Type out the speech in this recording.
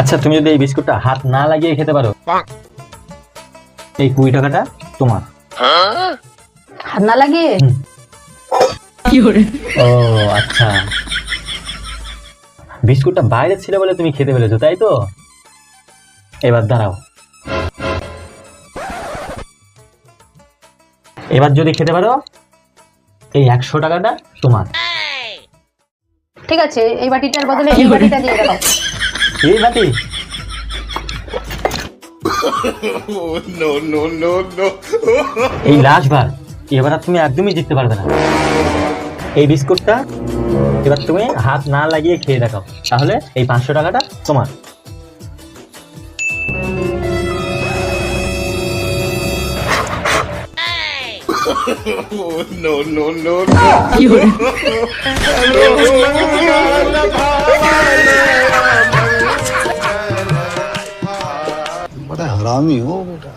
আচ্ছা, তুমি যদি এই বিস্কুটটা হাত না লাগিয়ে খেতে পারো, এই 20 টাকাটা তোমার। হাত না লাগিয়ে? ও আচ্ছা, বিস্কুটটা বাইরে ছিল বলে তুমি খেতে পেরেছো, তাই তো? এবার দাঁড়াও, এবার যদি খেতে পারো, এই 100 টাকাটা তোমার। ঠিক আছে, এই বাটিটার বদলে এই বাটিটা দিয়ে দাও। এই বাটি? এই লাস্ট বার, এবার আর তুমি একদমই জিততে পারবে না। এই বিস্কুটটা এবার তুমি হাত না লাগিয়ে খেয়ে দেখাও, তাহলে এই 500 টাকাটা তোমার। बड़ा हरामी हो बेटा।